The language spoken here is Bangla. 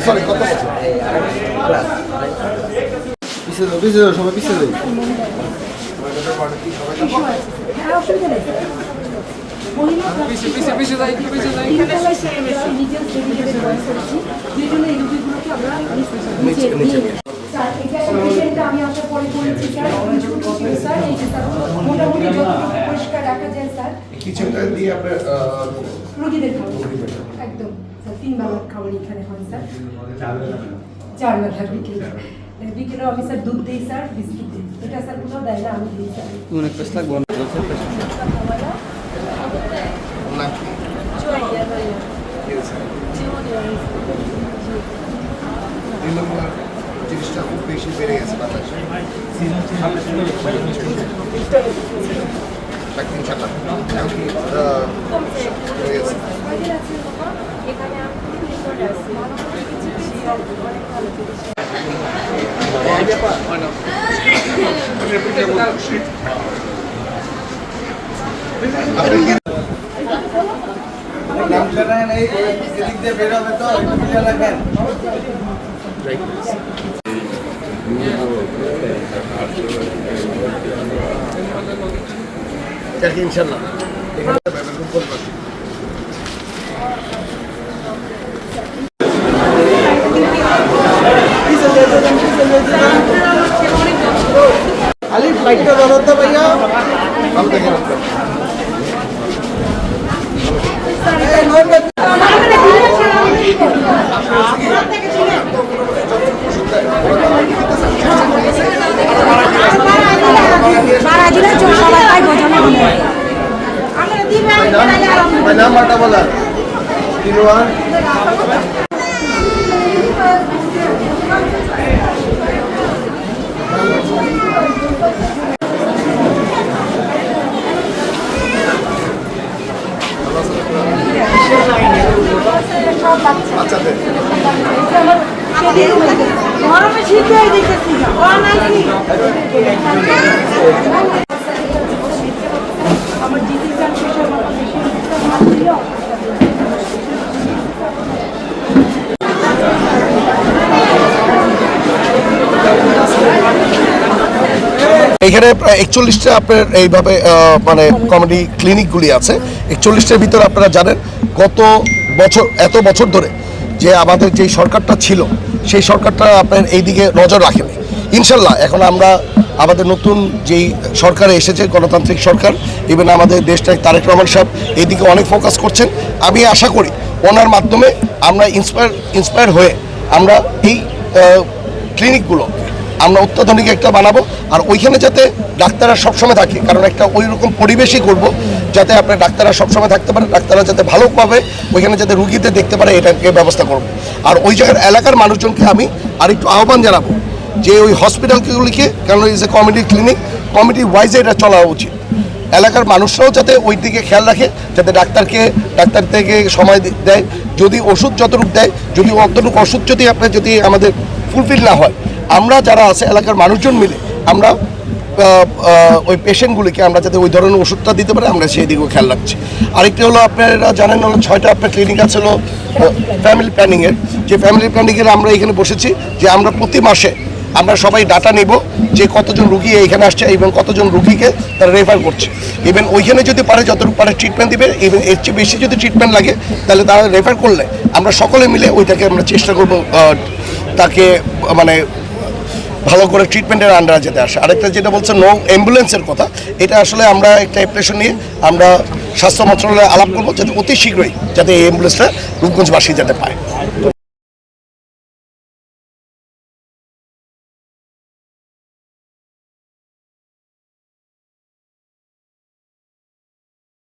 সরি কত বছর পিছিয়ে সবাই পিছিয়ে দেয় আমি আসার পরে করেছি স্যার মোটামুটি পরিষ্কার রাখা যায় স্যার কিছুটা দিয়ে আপনার রোগীদের খাবার একদম স্যার 3 বেলার খাবার এখানে হয় স্যার 4 বেলার বিকেলেও আমি স্যার দুধ দিই স্যার বিস্কিট দিই এটা স্যার কোথাও দেয় না আমি দিই স্যার অনেক পেশ লাগবে জিনিসটা খুব বেশি বেড়ে গেছে বাংলাদেশে ইনশাল্লাহ খালি বাইকটা ধরতে ভাইয়া ভালো থেকে নাম্বারটা বলা বাচ্চাদের গরমে শীত হয়ে যেতেছি আমার ডিসিশন শেষ হওয়ার এখানে প্রায় 41টা আপনার এইভাবে মানে কমেডি ক্লিনিকগুলি আছে। 41টার ভিতরে আপনারা জানেন এত বছর ধরে যে আমাদের যেই সরকারটা ছিল সেই সরকারটা আপনার এইদিকে নজর রাখেনি। ইনশাল্লাহ এখন আমরা আমাদের নতুন যেই সরকারে এসেছে গণতান্ত্রিক সরকার, ইভেন আমাদের দেশটায় তারেক রহমান সাহেব এইদিকে অনেক ফোকাস করছেন। আমি আশা করি ওনার মাধ্যমে আমরা ইন্সপায়ার হয়ে আমরা এই ক্লিনিকগুলো আমরা অত্যাধুনিক একটা বানাবো, আর ওইখানে যাতে ডাক্তাররা সবসময় থাকে, কারণ একটা ওই রকম পরিবেশই করব যাতে আপনার ডাক্তাররা সবসময় থাকতে পারে, ডাক্তাররা যাতে ভালোভাবে ওইখানে যাতে রুগীদের দেখতে পারে এটাকে ব্যবস্থা করব। আর ওই জায়গার এলাকার মানুষজনকে আমি আরেকটু আহ্বান জানাবো যে ওই হসপিটালগুলিকে, কারণ is a community clinic, community ওয়াইজে এটা চলা উচিত। এলাকার মানুষরাও যাতে ওই দিকে খেয়াল রাখে, যাতে ডাক্তার থেকে সময় দেয়, যদি ওষুধ যতটুকু দেয়, যদি অতটুকু ওষুধ যদি আমাদের ফুলফিল না হয়, আমরা যারা আছে এলাকার মানুষজন মিলে আমরা ওই পেশেন্টগুলিকে আমরা যাতে ওই ধরনের ওষুধটা দিতে পারে আমরা সেই দিকেও খেয়াল রাখছি। আরেকটি হলো আপনারা জানেন হলো 6টা আপনার ক্লিনিক আছে হলো ফ্যামিলি প্ল্যানিংয়ের, যে ফ্যামিলি প্ল্যানিংয়ের আমরা এখানে বসেছি যে আমরা প্রতি মাসে আমরা সবাই ডাটা নেব যে কতজন রুগী এখানে আসছে এবং কতজন রুগীকে তারা রেফার করছে। ইভেন ওইখানে যদি পারে যতটুকু পারে ট্রিটমেন্ট দিবে, ইভেন এর চেয়ে বেশি যদি ট্রিটমেন্ট লাগে তাহলে তারা রেফার করলে আমরা সকলে মিলে ওইটাকে আমরা চেষ্টা করব তাকে মানে ভালো করে ট্রিটমেন্টের আন্ডারে যেতে আসে। আরেকটা যেটা বলছে নো অ্যাম্বুলেন্সের কথা, এটা আসলে আমরা একটা অ্যাপ্লিকেশন নিয়ে আমরা স্বাস্থ্য মন্ত্রণালয়ে আলাপ করবো যাতে অতি শীঘ্রই যাতে এই অ্যাম্বুলেন্সটা রূপগঞ্জবাসী যাতে পায়।